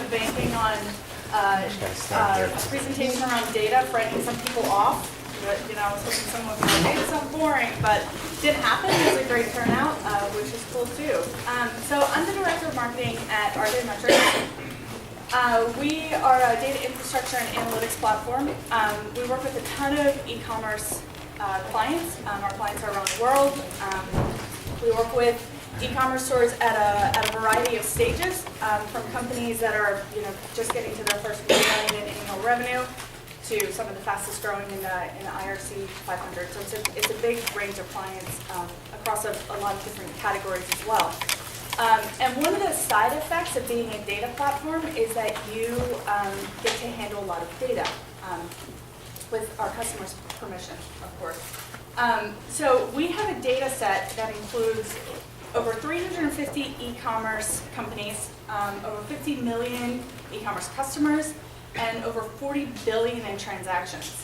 of banking on a presentation around data, frightening some people off. But, you know, I was hoping someone would be like, hey, it's so boring, but it didn't happen. It was a great turnout, which is cool too. So I'm the Director of Marketing at RJ Metrics. We are a data infrastructure and analytics platform. We work with a ton of e-commerce clients. Our clients are around the world. We work with e-commerce stores at a variety of stages, from companies that are just getting to their first $1 million in annual revenue to some of the fastest growing in the IRC 500. So it's a big range of clients across a lot of different categories as well. And one of the side effects of being a data platform is that you get to handle a lot of data with our customers' permission, of course. So we have a data set that includes over 350 e-commerce companies, over 50 million e-commerce customers, and over 40 billion in transactions.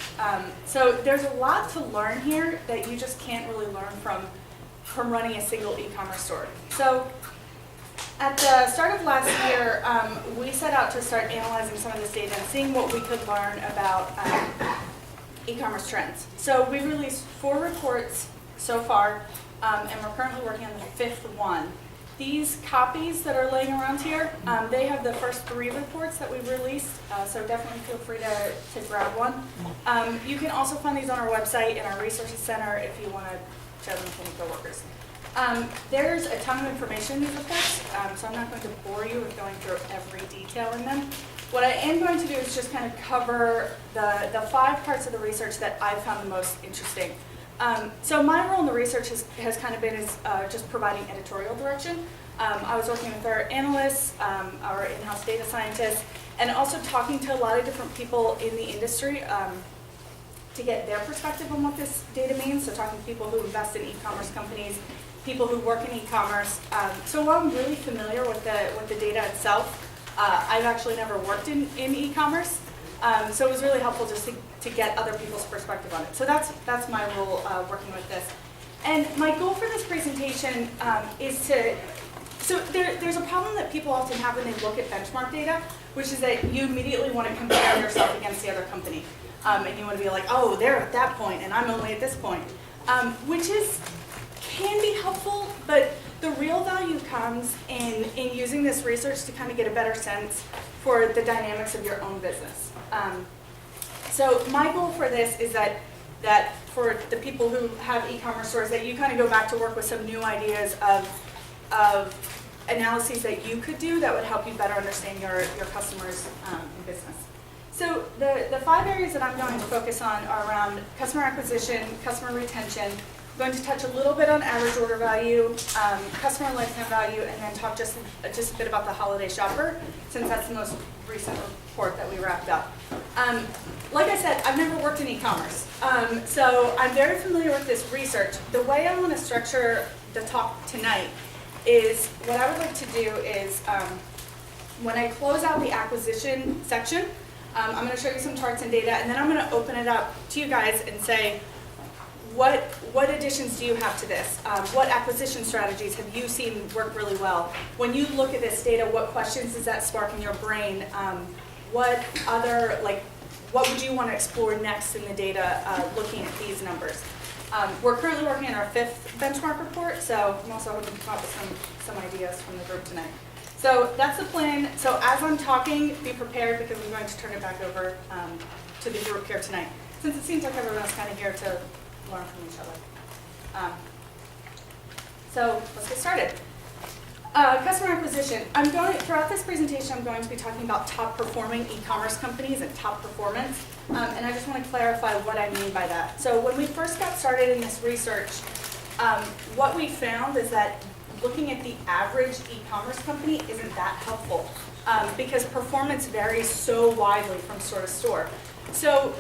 So there's a lot to learn here that you just can't really learn from running a single e-commerce store. So at the start of last year, we set out to start analyzing some of this data and seeing what we could learn about e-commerce trends. So we released 4 reports so far, and we're currently working on the 5th one. These copies that are laying around here, they have the first 3 reports that we've released, so definitely feel free to grab one. You can also find these on our website in our resources center if you want to share them with any coworkers. There's a ton of information in these reports, so I'm not going to bore you with going through every detail in them. What I am going to do is just kind of cover the 5 parts of the research that I found the most interesting. So my role in the research has kind of been as just providing editorial direction. I was working with our analysts, our in-house data scientists, and also talking to a lot of different people in the industry to get their perspective on what this data means. So talking to people who invest in e-commerce companies, people who work in e-commerce. So while I'm really familiar with the data itself, I've actually never worked in e-commerce. So it was really helpful just to get other people's perspective on it. So that's my role working with this. And my goal for this presentation is to, so there's a problem that people often have when they look at benchmark data, which is that you immediately want to compare yourself against the other company. And you want to be like, oh, they're at that point and I'm only at this point, which can be helpful, but the real value comes in using this research to kind of get a better sense for the dynamics of your own business. So my goal for this is that for the people who have e-commerce stores, that you kind of go back to work with some new ideas of analyses that you could do that would help you better understand your customers' business. So the 5 areas that I'm going to focus on are around customer acquisition, customer retention. I'm going to touch a little bit on average order value, customer lifetime value, and then talk just a bit about the holiday shopper, since that's the most recent report that we wrapped up. Like I said, I've never worked in e-commerce, so I'm very familiar with this research. The way I want to structure the talk tonight is, what I would like to do is, when I close out the acquisition section, I'm going to show you some charts and data, and then I'm going to open it up to you guys and say, what additions do you have to this? What acquisition strategies have you seen work really well? When you look at this data, what questions does that spark in your brain? What would you want to explore next in the data looking at these numbers? We're currently working on our 5th benchmark report, so I'm also hoping to come up with some ideas from the group tonight. So that's the plan. So as I'm talking, be prepared because I'm going to turn it back over to the group here tonight, since it seems like everyone's kind of here to learn from each other. So let's get started. Customer acquisition. Throughout this presentation, I'm going to be talking about top performing e-commerce companies and top performance. And I just want to clarify what I mean by that. So when we first got started in this research, what we found is that looking at the average e-commerce company isn't that helpful because performance varies so widely from store to store. So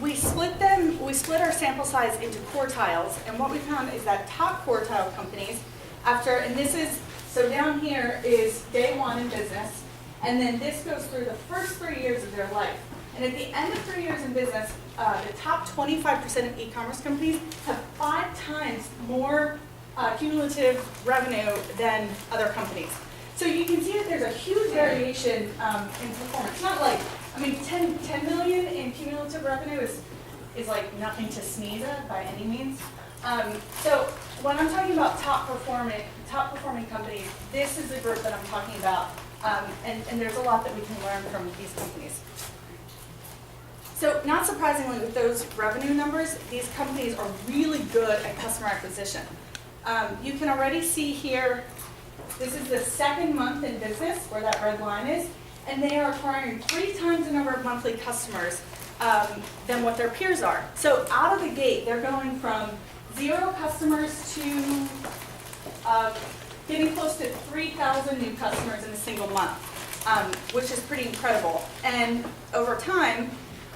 we split our sample size into quartiles, and what we found is that top quartile companies, so down here is day 1 in business, and then this goes through the first 3 years of their life. And at the end of 3 years in business, the top 25% of e-commerce companies have 5 times more cumulative revenue than other companies. So you can see that there's a huge variation in performance. Not like, I mean, 10 million in cumulative revenue is like nothing to sneeze at by any means. So when I'm talking about top performing companies, this is the group that I'm talking about. And there's a lot that we can learn from these companies. So not surprisingly, with those revenue numbers, these companies are really good at customer acquisition. You can already see here, this is the second month in business where that red line is, and they are acquiring 3 times the number of monthly customers than what their peers are. So out of the gate, they're going from 0 customers to getting close to 3,000 new customers in a single month, which is pretty incredible. And over time,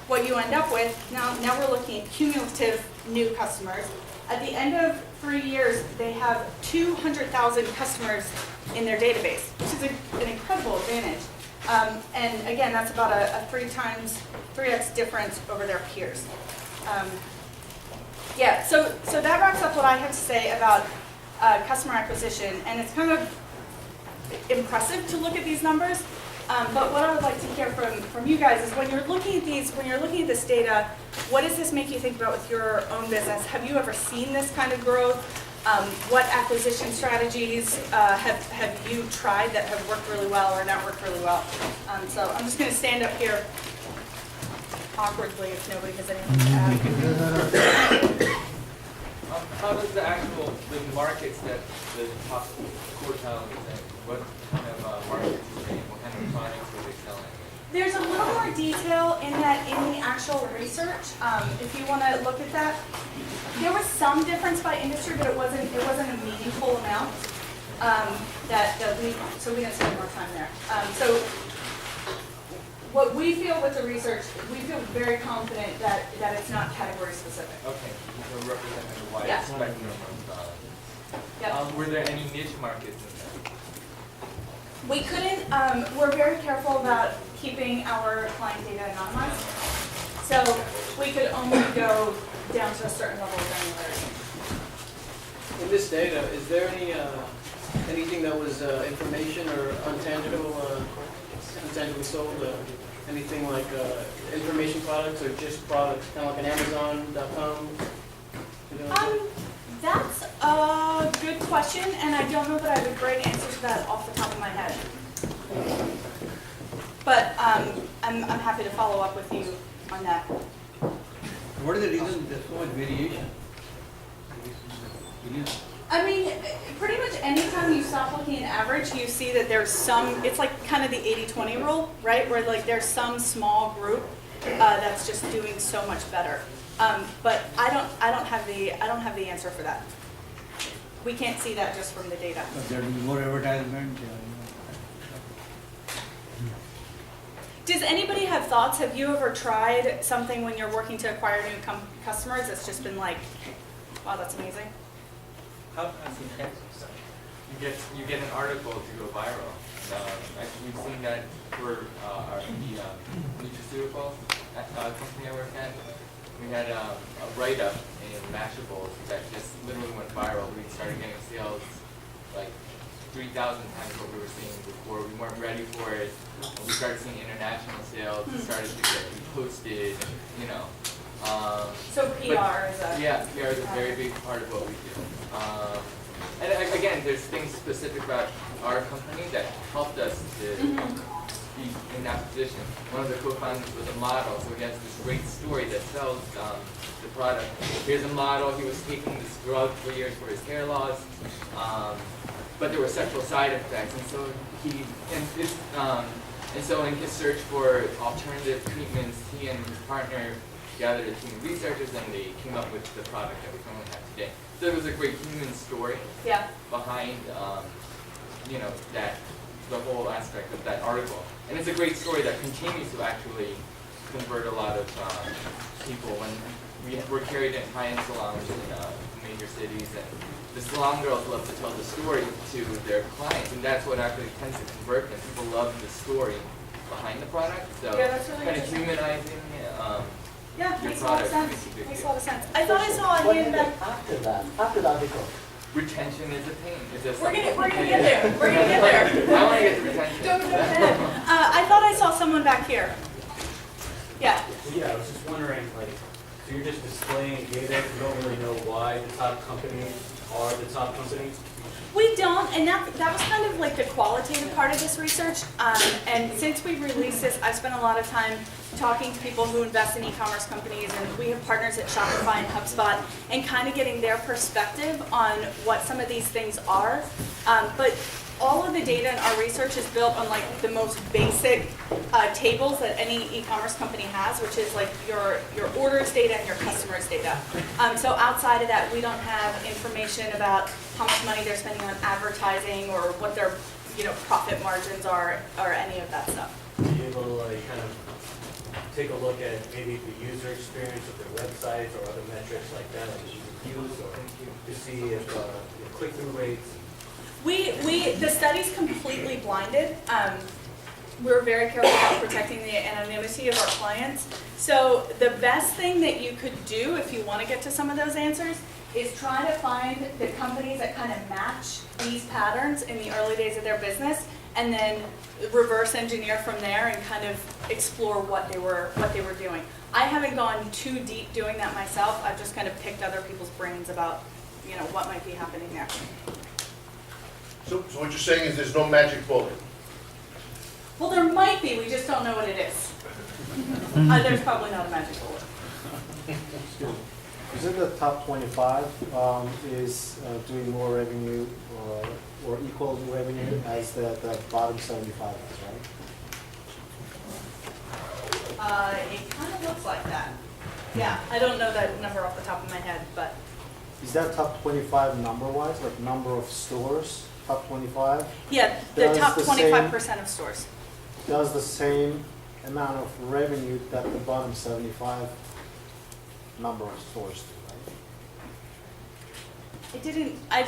what you end up with, now we're looking at cumulative new customers. At the end of 3 years, they have 200,000 customers in their database, which is an incredible advantage. And again, that's about a 3x difference over their peers. Yeah, so that wraps up what I have to say about customer acquisition, and it's kind of impressive to look at these numbers. But what I would like to hear from you guys is when you're looking at this data, what does this make you think about with your own business? Have you ever seen this kind of growth? What acquisition strategies have you tried that have worked really well or not worked really well? So I'm just going to stand up here awkwardly if nobody has anything to add. How does the markets that the top quartile is in, what kind of markets are they in? What kind of products are they selling? There's a little more detail in the actual research. If you want to look at that, there was some difference by industry, but it wasn't a meaningful amount. So we didn't spend more time there. So what we feel with the research, we feel very confident that it's not category specific. Okay, so representing a wide Yeah. spectrum of Yep. were there any niche markets in there? We couldn't, we're very careful about keeping our client data anonymized. So we could only go down to a certain level of granularity. In this data, is there anything that was information or intangibly sold? Anything like information products or just products, kind of like an Amazon.com? That's a good question, and I don't know that I have a great answer to that off the top of my head. But I'm happy to follow up with you on that. What is the reason there's so much variation? I mean, pretty much anytime you stop looking at average, you see that there's some, it's like kind of the 80-20 rule, right? Where like there's some small group that's just doing so much better. But I don't have the answer for that. We can't see that just from the data. But there will be more advertisement. Does anybody have thoughts? Have you ever tried something when you're working to acquire new customers that's just been like, wow, that's amazing? How you get an article to go viral. We've seen that for our nutraceutical company I work at. We had a write-up in Mashables that just literally went viral. We started getting sales like 3,000 times what we were seeing before. We weren't ready for it. We started seeing international sales. We started to get reposted, you know. So PR is a... Yeah, PR is a very big part of what we do. And again, there's things specific about our company that helped us to be in that position. One of the co-founders was a model, so he has this great story that sells the product. Here's a model, he was taking this drug for years for his hair loss, but there were sexual side effects, and so in his search for alternative treatments, he and his partner gathered a team of researchers, and they came up with the product that we currently have today. So it was a great human story behind, that the whole aspect of that article. And it's a great story that continues to actually convert a lot of people. When we're carried in high-end salons in major cities, and the salon girls love to tell the story to their clients, and that's what actually tends to convert them. People love the story behind the product, so that's really kind of humanizing. Yeah, makes a lot of sense. Makes a lot of sense. I thought I saw a hand back. After the article, retention is a pain. We're gonna get there. We're gonna get there. I want to get the retention. Don't go ahead. I thought I saw someone back here. Yeah. Yeah, I was just wondering, like, so you're just displaying data, you don't really know why the top companies are the top companies? We don't, and that was kind of like the qualitative part of this research. And since we released this, I've spent a lot of time talking to people who invest in e-commerce companies, and we have partners at Shopify and HubSpot, and kind of getting their perspective on what some of these things are. But all of the data in our research is built on like the most basic tables that any e-commerce company has, which is like your orders data and your customers data. So outside of that, we don't have information about how much money they're spending on advertising or what their profit margins are or any of that stuff. Are you able to like kind of take a look at maybe the user experience of their websites or other metrics like that, like reviews, or to see if click-through rates? The study's completely blinded. We're very careful about protecting the anonymity of our clients. So the best thing that you could do if you want to get to some of those answers is try to find the companies that kind of match these patterns in the early days of their business, and then reverse engineer from there and kind of explore what they were doing. I haven't gone too deep doing that myself. I've just kind of picked other people's brains about what might be happening there. So what you're saying is there's no magic bullet? Well, there might be. We just don't know what it is. There's probably not a magic bullet. Is it the top 25 is doing more revenue or equal revenue as the bottom 75 is, right? It kind of looks like that. Yeah, I don't know that number off the top of my head, but. Is that top 25 number-wise, like number of stores, top 25? Yeah, the top 25% of stores. Does the same amount of revenue that the bottom 75 number of stores do, right? I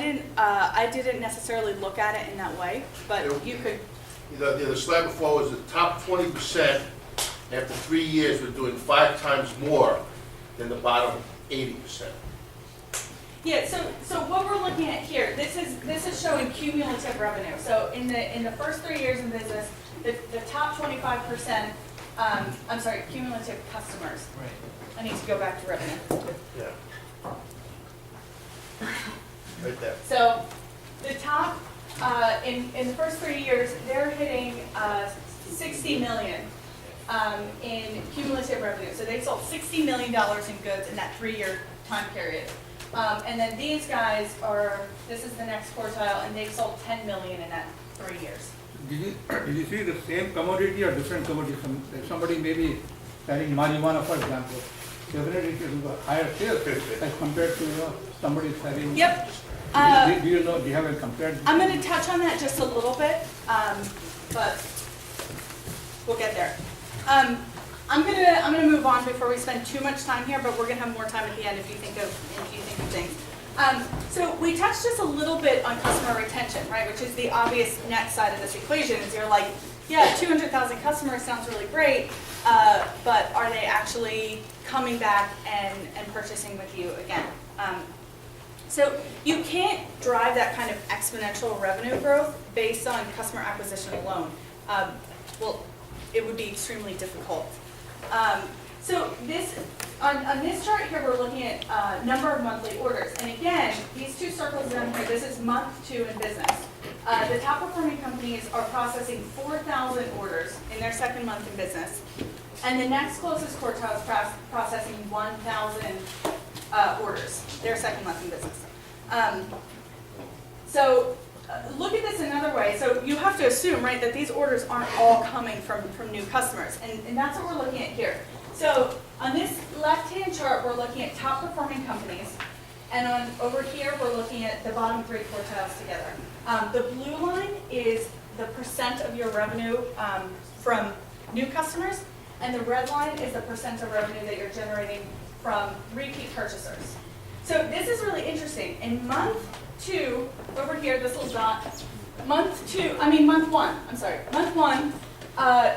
didn't necessarily look at it in that way, but you could. The slide before was the top 20% after 3 years were doing 5 times more than the bottom 80%. Yeah, so what we're looking at here, this is showing cumulative revenue. So in the first 3 years in business, the top 25%, I'm sorry, cumulative customers. Right. I need to go back to revenue. Yeah. Right there. So the top, in the first 3 years, they're hitting 60 million in cumulative revenue. So they sold $60 million in goods in that 3-year time period. And then these guys this is the next quartile, and they've sold 10 million in that 3 years. Did you see the same commodity or different commodity? Somebody may be selling marijuana, for example. Definitely it is higher sales as compared to somebody selling. Yep. Do you know? Do you have a compared? I'm going to touch on that just a little bit, but we'll get there. I'm gonna move on before we spend too much time here, but we're gonna have more time at the end if you think of things. So we touched just a little bit on customer retention, right? Which is the obvious next side of this equation. Is you're like, yeah, 200,000 customers sounds really great, but are they actually coming back and purchasing with you again? So you can't drive that kind of exponential revenue growth based on customer acquisition alone. Well, it would be extremely difficult. So on this chart here, we're looking at number of monthly orders. And again, these two circles down here, this is month 2 in business. The top performing companies are processing 4,000 orders in their second month in business. And the next closest quartile is processing 1,000 orders, their second month in business. Look at this another way. So you have to assume, right, that these orders aren't all coming from new customers. And that's what we're looking at here. So on this left-hand chart, we're looking at top performing companies. And over here, we're looking at the bottom 3 quartiles together. The blue line is the percent of your revenue from new customers. And the red line is the percent of revenue that you're generating from repeat purchasers. So this is really interesting. In month 2, over here, this little dot, month 1,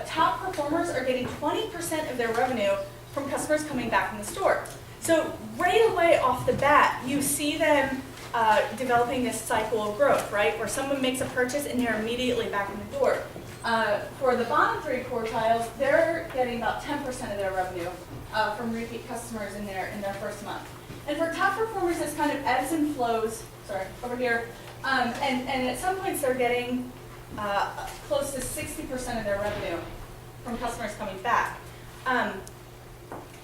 top performers are getting 20% of their revenue from customers coming back in the store. So right away off the bat, you see them developing this cycle of growth, right? Where someone makes a purchase and they're immediately back in the door. For the bottom 3 quartiles, they're getting about 10% of their revenue from repeat customers in their first month. And for top performers, this kind of ebbs and flows, sorry, over here, and at some points they're getting close to 60% of their revenue from customers coming back.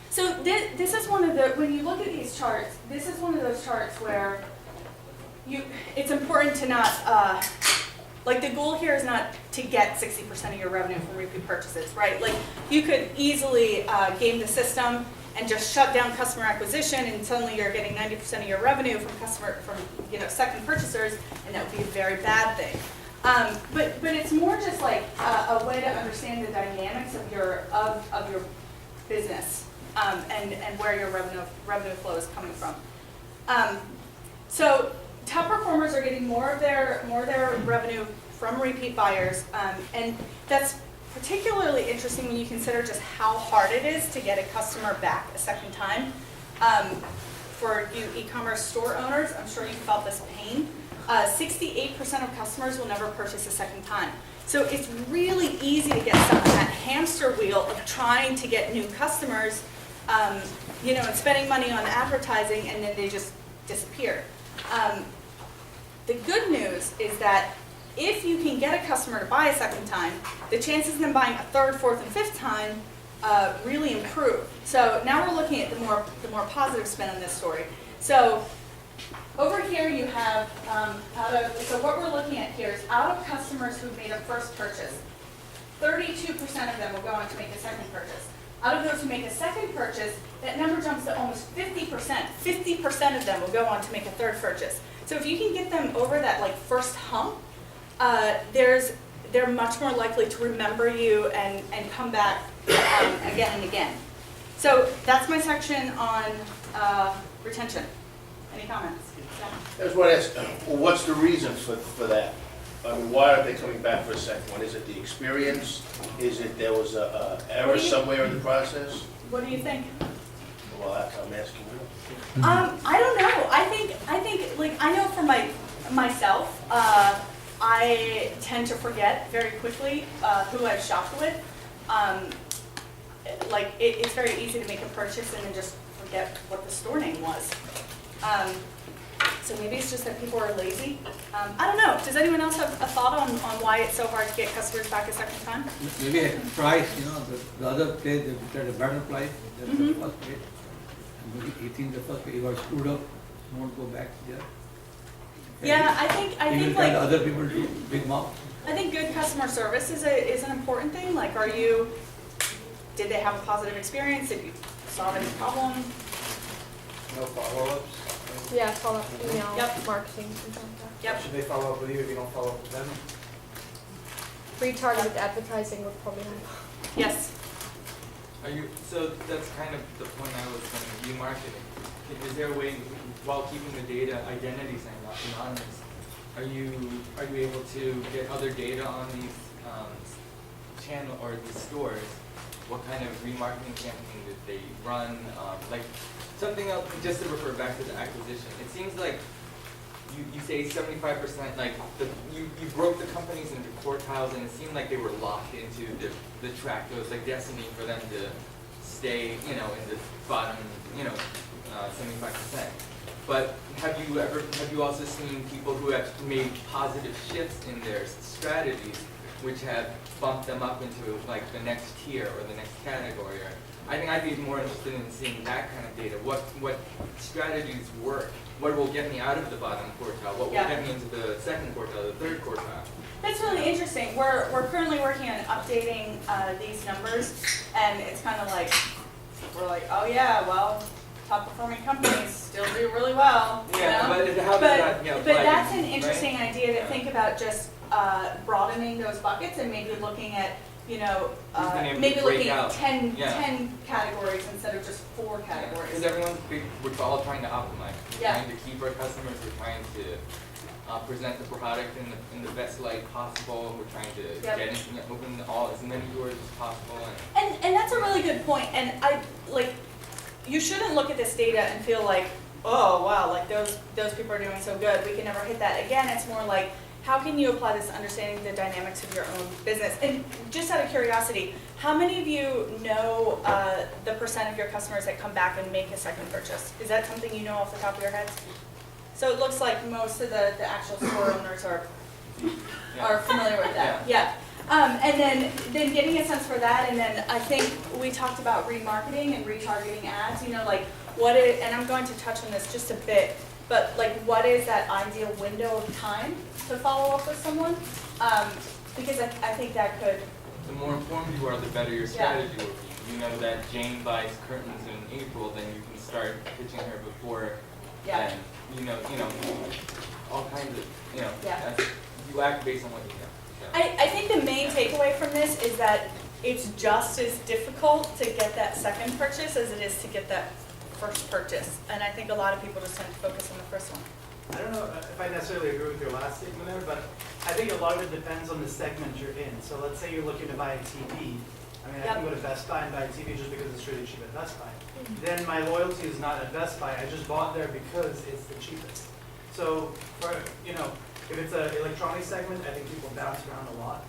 So this is one of the, when you look at these charts, this is one of those charts where it's important to not, like the goal here is not to get 60% of your revenue from repeat purchases, right? Like you could easily game the system and just shut down customer acquisition, and suddenly you're getting 90% of your revenue from second purchasers, and that would be a very bad thing. But it's more just like a way to understand the dynamics of your business and where your revenue flow is coming from. So top performers are getting more of their revenue from repeat buyers, and that's particularly interesting when you consider just how hard it is to get a customer back a second time. For you e-commerce store owners, I'm sure you felt this pain. 68% of customers will never purchase a second time. So it's really easy to get stuck on that hamster wheel of trying to get new customers, and spending money on advertising, and then they just disappear. The good news is that if you can get a customer to buy a second time, the chances of them buying a third, fourth, and fifth time really improve. So now we're looking at the more positive spin on this story. So over here you have, so what we're looking at here is out of customers who've made a first purchase, 32% of them will go on to make a second purchase. Out of those who make a second purchase, that number jumps to almost 50%. 50% of them will go on to make a third purchase. So if you can get them over that first hump, they're much more likely to remember you and come back again and again. So that's my section on retention. Any comments? I just want to ask, what's the reason for that? I mean, why aren't they coming back for a second one? Is it the experience? Is it there was a error somewhere in the process? What do you think? Well, I'm asking you. I don't know. I think I know for myself, I tend to forget very quickly who I've shopped with. It's very easy to make a purchase and then just forget what the store name was. So maybe it's just that people are lazy. I don't know. Does anyone else have a thought on why it's so hard to get customers back a second time? Maybe price, the other place, they had a better price, that's the first place. And maybe he thinks the first place, he got screwed up, won't go back there. Yeah, I think other people do big mouth. I think good customer service is an important thing. Like, did they have a positive experience? Did you solve any problem? No follow-ups? Yeah, follow up email, Yep. marketing, things like that. Yep. Should they follow up with you if you don't follow up with them? Retargeted advertising would probably help. Yes. So that's kind of the point I was going to view marketing. Is there a way, while keeping the data identities anonymous, are you able to get other data on these channel or these stores? What kind of remarketing campaign did they run? Something else, just to refer back to the acquisition. It seems like you say 75%, you broke the companies into quartiles, and it seemed like they were locked into the track. It was like destiny for them to stay, in the bottom, 75%. But have you also seen people who have made positive shifts in their strategies, which have bumped them up into the next tier or the next category? I think I'd be more interested in seeing that kind of data. What strategies work? What will get me out of the bottom quartile? What will get me into the second quartile, the third quartile? That's really interesting. We're currently working on updating these numbers, and it's kind of we're oh yeah, well, top performing companies still do really well. Yeah, but how does that but that's an interesting idea to think about, just broadening those buckets and maybe looking at maybe looking at 10 categories instead of just 4 categories. Because we're all trying to optimize. We're Yeah. trying to keep our customers. We're trying to present the product in the best light possible. We're trying to open as many doors as possible. And that's a really good point. And you shouldn't look at this data and feel like oh wow, like those people are doing so good, we can never hit that. Again, it's more like, how can you apply this understanding the dynamics of your own business? And just out of curiosity, how many of you know the percent of your customers that come back and make a second purchase? Is that something you know off the top of your heads? So it looks like most of the actual store owners are familiar with that. Yeah. And then getting a sense for that, and then I think we talked about remarketing and retargeting ads, you know, like what is, and I'm going to touch on this just a bit, but like what is that ideal window of time to follow up with someone? Because I think that could. The more informed you are, the better your strategy will be. You know that Jane buys curtains in April, then you can start pitching her before then. You know, all kinds of, you act based on what you know. So. I think the main takeaway from this is that it's just as difficult to get that second purchase as it is to get that first purchase. And I think a lot of people just tend to focus on the first one. I don't know if I necessarily agree with your last statement there, but I think a lot of it depends on the segment you're in. So let's say you're looking to buy a TV. I mean, I can go to Best Buy and buy a TV just because it's really cheap at Best Buy. Then my loyalty is not at Best Buy. I just bought there because it's the cheapest. So, for, if it's an electronics segment, I think people bounce around a lot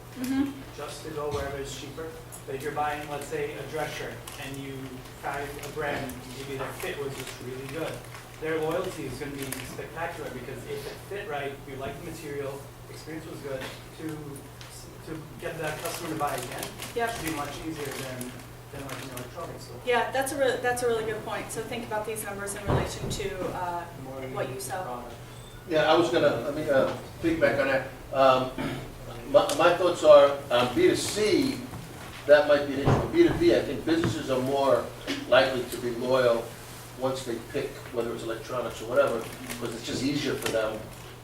just to go wherever it's cheaper. But if you're buying, let's say, a dress shirt and you find a brand and maybe their fit was just really good, their loyalty is going to be spectacular because if it fit right, you like the material, experience was good, to get that customer to buy again should be much easier than like an electronics store. Yeah, that's a really good point. So think about these numbers in relation to what you sell. Yeah, I was gonna, let me piggyback on that. My thoughts are, B2C, that might be an issue. B2B, I think businesses are more likely to be loyal once they pick, whether it's electronics or whatever, because it's just easier for them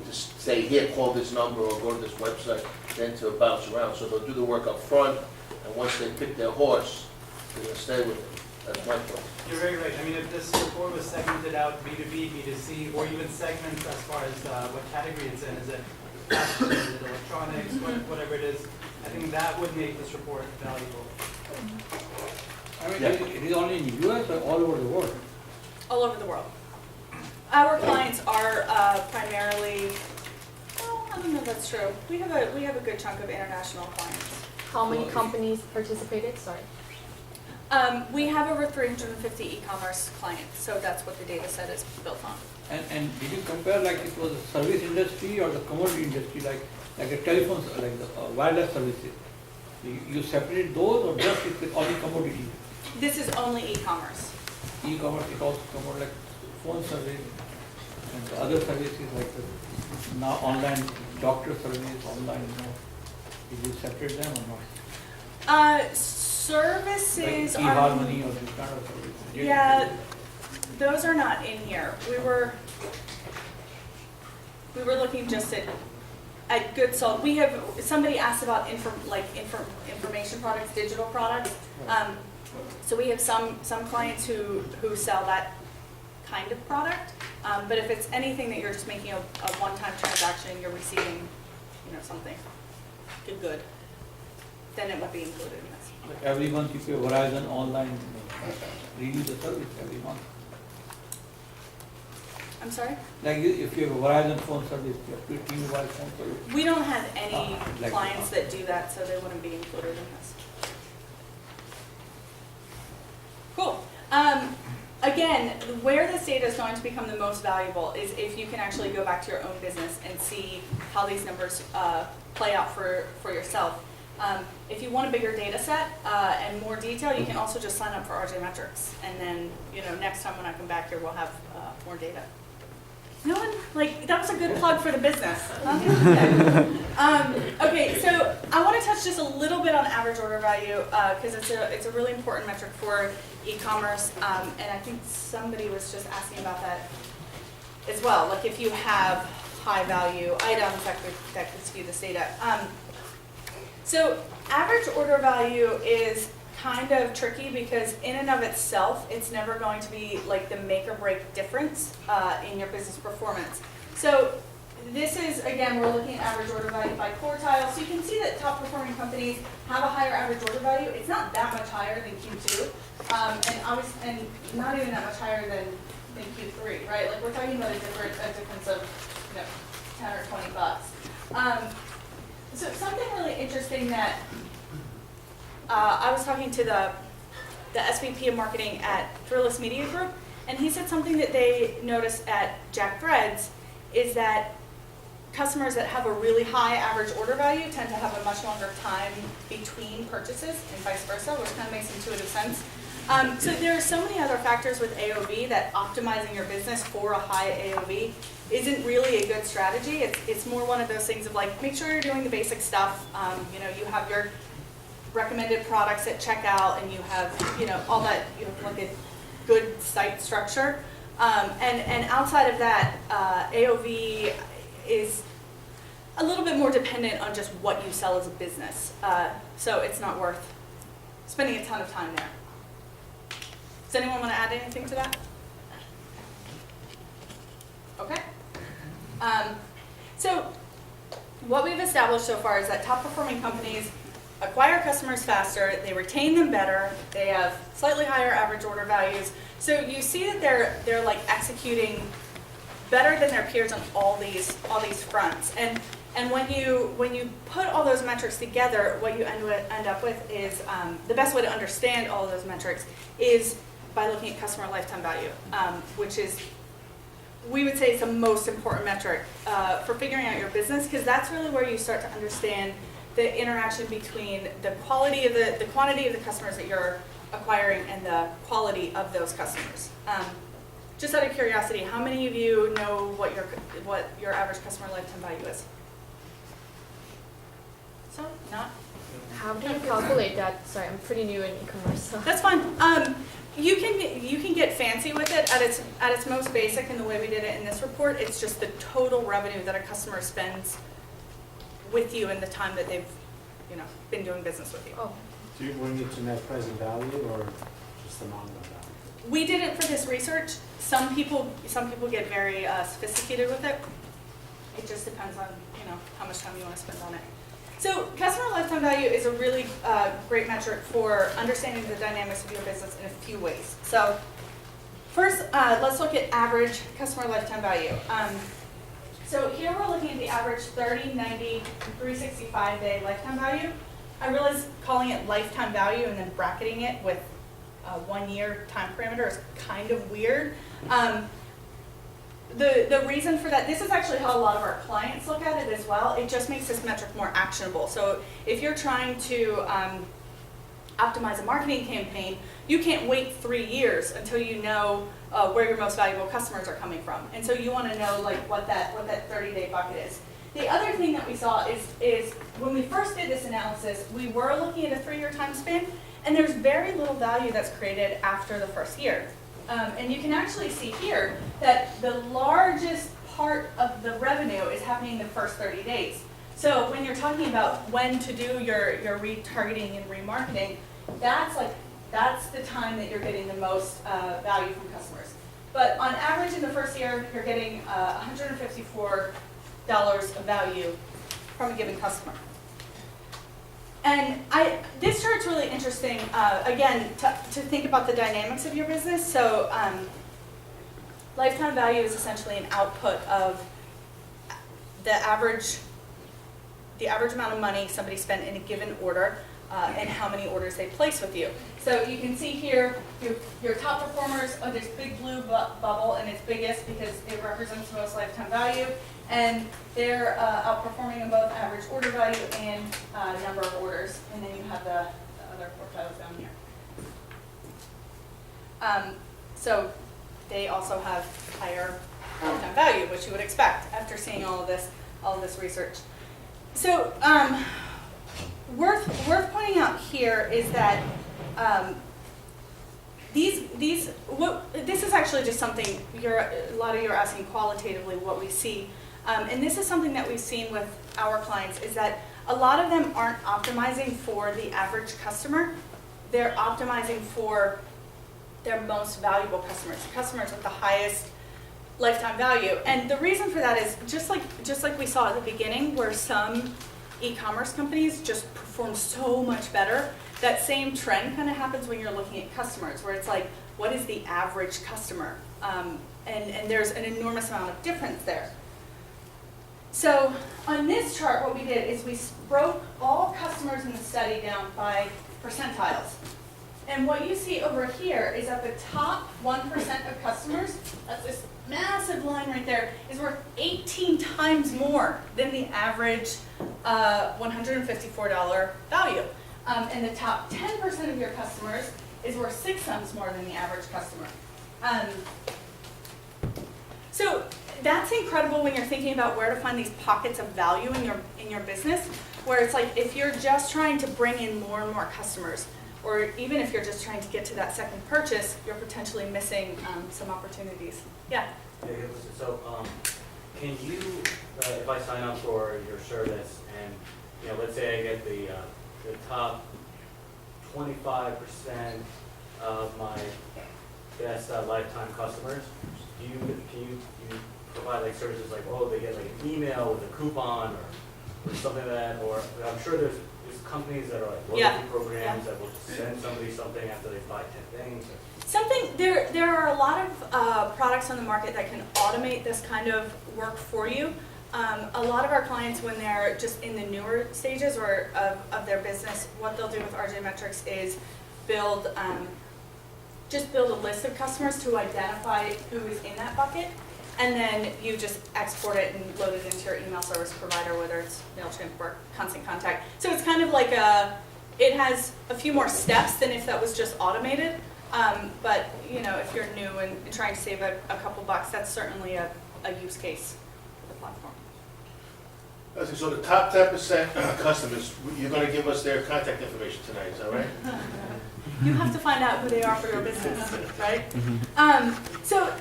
to say, here, call this number or go to this website, than to bounce around. So they'll do the work up front, and once they pick their horse, they're gonna stay with it. That's my thought. You're very right. I mean, if this report was segmented out B2B, B2C, or even segments as far as what category it's in, is it fashion, is it electronics, whatever it is, I think that would make this report valuable. I mean, it is only in the US or all over the world? All over the world. Our clients are primarily, well, I don't know if that's true. We have a good chunk of international clients. How many companies participated? Sorry. We have over 350 e-commerce clients, so that's what the data set is built on. And did you compare like it was a service industry or the commodity industry, like a telephone, like the wireless services? You separate those or just it with only commodity? This is only e-commerce. E-commerce, it also covers like phone service and the other services like the now online doctor service, online, did you separate them or not? Services like are. e-harmony or this kind of service? Yeah, those are not in here. We were looking just at good solid. We have, somebody asked about information products, digital products. So we have some clients who sell that kind of product. But if it's anything that you're just making a one-time transaction, you're receiving, something good, then it would be included in this. Like every month you pay Verizon online, renew the service every month. I'm sorry? Like if you have a Verizon phone service, you have to T-Mobile phone service. We don't have any like clients that do that, so they wouldn't be included in this. Cool. Again, where this data is going to become the most valuable is if you can actually go back to your own business and see how these numbers play out for yourself. If you want a bigger data set and more detail, you can also just sign up for RJ Metrics. And then, next time when I come back here, we'll have more data. No one, that was a good plug for the business. Okay, so I want to touch just a little bit on average order value because it's a really important metric for e-commerce. And I think somebody was just asking about that as well. Like if you have high value items that could skew this data. So average order value is kind of tricky because in and of itself, it's never going to be like the make or break difference in your business performance. So this is, again, we're looking at average order value by quartile. So you can see that top performing companies have a higher average order value. It's not that much higher than Q2, and not even that much higher in Q3, right? Like we're talking about a difference of, you know, 10 or 20 bucks. So something really interesting that I was talking to the SVP of marketing at Thrillist Media Group, and he said something that they noticed at Jack Threads is that customers that have a really high average order value tend to have a much longer time between purchases and vice versa, which kind of makes intuitive sense. So there are so many other factors with AOV that optimizing your business for a high AOV isn't really a good strategy. It's more one of those things of like, make sure you're doing the basic stuff. You know, you have your recommended products at checkout, and you have, you know, all that, you have like a good site structure. And outside of that, AOV is a little bit more dependent on just what you sell as a business. So it's not worth spending a ton of time there. Does anyone want to add anything to that? Okay. So what we've established so far is that top performing companies acquire customers faster, they retain them better, they have slightly higher average order values. So you see that they're like executing better than their peers on all these fronts. And when you put all those metrics together, what you end up with is the best way to understand all of those metrics is by looking at customer lifetime value, which is, we would say, it's the most important metric for figuring out your business, because that's really where you start to understand the interaction between the quality of the quantity of the customers that you're acquiring and the quality of those customers. Just out of curiosity, how many of you know what your average customer lifetime value is? So, not? How do you calculate that? Sorry, I'm pretty new in e-commerce. So. That's fine. You can get fancy with it at its most basic, in the way we did it in this report. It's just the total revenue that a customer spends with you in the time that they've, you know, been doing business with you. Oh. Do you bring it to net present value or just the nominal value? We did it for this research. Some people get very sophisticated with it. It just depends on, you know, how much time you want to spend on it. So customer lifetime value is a really great metric for understanding the dynamics of your business in a few ways. So first, let's look at average customer lifetime value. So here we're looking at the average 30, 90, 365-day lifetime value. I realize calling it lifetime value and then bracketing it with a 1-year time parameter is kind of weird. The reason for that, this is actually how a lot of our clients look at it as well. It just makes this metric more actionable. So if you're trying to optimize a marketing campaign, you can't wait 3 years until you know where your most valuable customers are coming from. And so you want to know like what that 30-day bucket is. The other thing that we saw is when we first did this analysis, we were looking at a 3-year time span, and there's very little value that's created after the first year. And you can actually see here that the largest part of the revenue is happening in the first 30 days. So when you're talking about when to do your retargeting and remarketing, that's the time that you're getting the most value from customers. But on average in the first year, you're getting $154 of value from a given customer. And this chart's really interesting, again, to think about the dynamics of your business. So lifetime value is essentially an output of the average amount of money somebody spent in a given order and how many orders they place with you. So you can see here your top performers are this big blue bubble, and it's biggest because it represents the most lifetime value. And they're outperforming above average order value and number of orders. And then you have the other quartiles down here. So they also have higher lifetime value, which you would expect after seeing all of this research. So worth pointing out here is that this is actually just something a lot of you are asking qualitatively what we see. And this is something that we've seen with our clients, is that a lot of them aren't optimizing for the average customer. They're optimizing for their most valuable customers with the highest lifetime value. And the reason for that is just like we saw at the beginning, where some e-commerce companies just perform so much better. That same trend kind of happens when you're looking at customers, where it's like, what is the average customer? And there's an enormous amount of difference there. So on this chart, what we did is we broke all customers in the study down by percentiles. And what you see over here is at the top 1% of customers, that's this massive line right there, is worth 18 times more than the average $154 value. And the top 10% of your customers is worth 6 times more than the average customer. So that's incredible when you're thinking about where to find these pockets of value in your business, where it's like if you're just trying to bring in more and more customers, or even if you're just trying to get to that second purchase, you're potentially missing some opportunities. Yeah? Yeah, listen, so can you, if I sign up for your service and, let's say I get the top 25% of my best lifetime customers, can you provide like services like, oh, they get like an email with a coupon or something like that, or I'm sure there's companies that are like loyalty programs that will send somebody something after they buy 10 things. There are a lot of products on the market that can automate this kind of work for you. A lot of our clients, when they're just in the newer stages or of their business, what they'll do with RJ Metrics is build a list of customers to identify who is in that bucket, and then you just export it and load it into your email service provider, whether it's MailChimp or Constant Contact. So it's kind of like it has a few more steps than if that was just automated. But if you're new and trying to save a couple bucks, that's certainly a use case for the platform. Okay, so the top 10% customers, you're going to give us their contact information tonight, is that right? You have to find out who they are for your business, right? So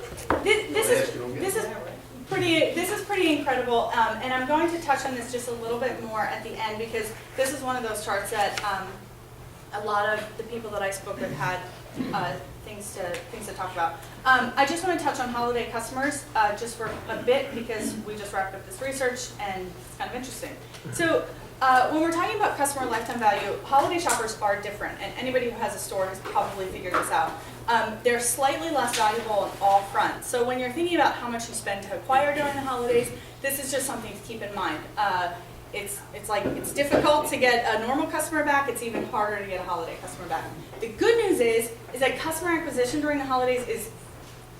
this is pretty incredible, and I'm going to touch on this just a little bit more at the end, because this is one of those charts that a lot of the people that I spoke with had things to talk about. I just want to touch on holiday customers just for a bit, because we just wrapped up this research and it's kind of interesting. So when we're talking about customer lifetime value, holiday shoppers are different, and anybody who has a store has probably figured this out. They're slightly less valuable on all fronts. So when you're thinking about how much you spend to acquire during the holidays, this is just something to keep in mind. It's difficult to get a normal customer back. It's even harder to get a holiday customer back. The good news is that customer acquisition during the holidays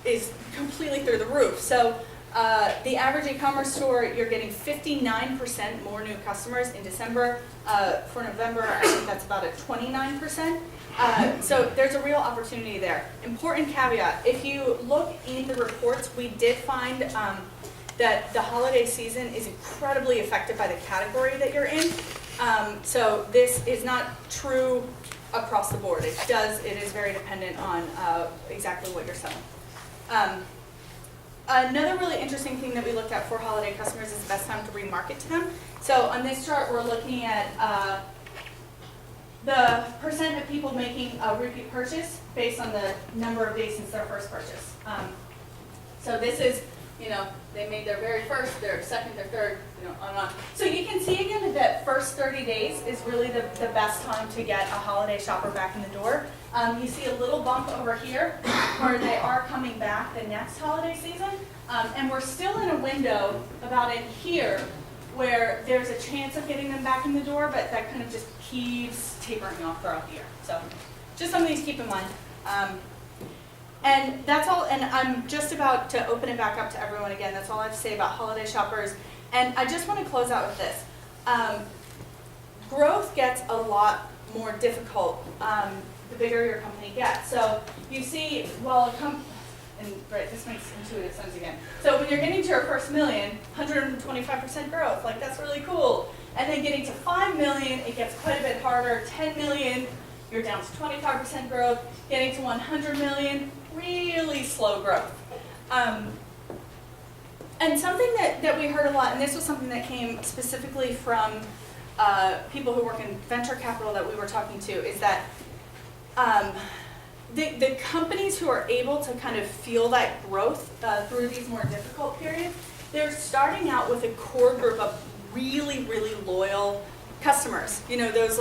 is completely through the roof. So the average e-commerce store, you're getting 59% more new customers in December. For November, I think that's about a 29%. So there's a real opportunity there. Important caveat, if you look in the reports, we did find that the holiday season is incredibly affected by the category that you're in. So this is not true across the board. It is very dependent on exactly what you're selling. Another really interesting thing that we looked at for holiday customers is the best time to remarket to them. So on this chart, we're looking at the percent of people making a repeat purchase based on the number of days since their first purchase. So this is, they made their very first, their second, their third, on and on. So you can see again that first 30 days is really the best time to get a holiday shopper back in the door. You see a little bump over here where they are coming back the next holiday season. And we're still in a window about in here where there's a chance of getting them back in the door, but that kind of just keeps tapering off throughout the year. So just something to keep in mind. And that's all, and I'm just about to open it back up to everyone again. That's all I have to say about holiday shoppers. And I just want to close out with this. Growth gets a lot more difficult the bigger your company gets. So you see, right, this makes intuitive sense again. So when you're getting to your first million, 125% growth, like that's really cool. And then getting to 5 million, it gets quite a bit harder. 10 million, you're down to 25% growth. Getting to 100 million, really slow growth. And something that we heard a lot, and this was something that came specifically from people who work in venture capital that we were talking to, is that the companies who are able to kind of feel that growth through these more difficult periods, they're starting out with a core group of really, really loyal customers. Those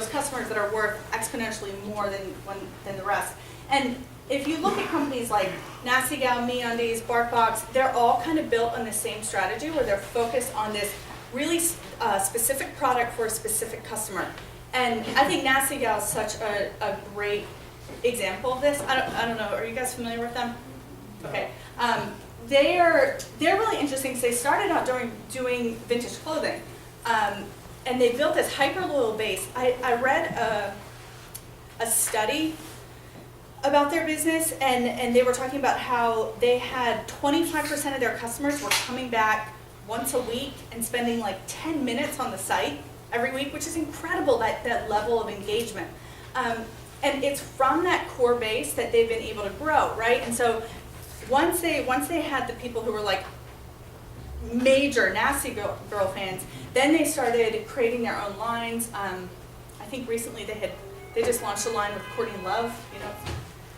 customers that are worth exponentially more than the rest. And if you look at companies like Nasty Gal, MeUndies, BarkBox, they're all kind of built on the same strategy where they're focused on this really specific product for a specific customer. And I think Nasty Gal is such a great example of this. I don't know, are you guys familiar with them? Okay. They're really interesting because they started out doing vintage clothing. And they built this hyper-loyal base. I read a study about their business, and they were talking about how they had 25% of their customers were coming back once a week and spending like 10 minutes on the site every week, which is incredible, that level of engagement. And it's from that core base that they've been able to grow, right? And so once they had the people who were like major Nasty Girl fans, then they started creating their own lines. I think recently they just launched a line with Courtney Love, you know,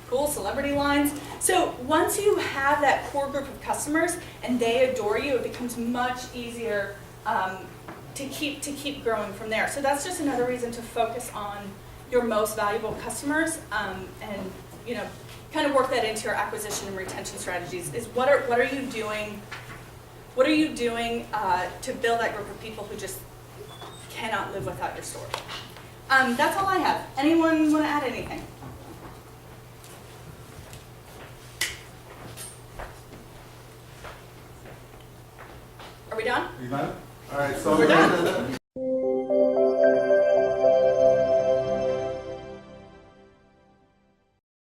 cool celebrity lines. So once you have that core group of customers and they adore you, it becomes much easier to keep growing from there. So that's just another reason to focus on your most valuable customers, and you know, kind of work that into your acquisition and retention strategies. Is what are you doing? What are you doing to build that group of people who just cannot live without your store? That's all I have. Anyone want to add anything? Are we done? You done? All right, so We're done.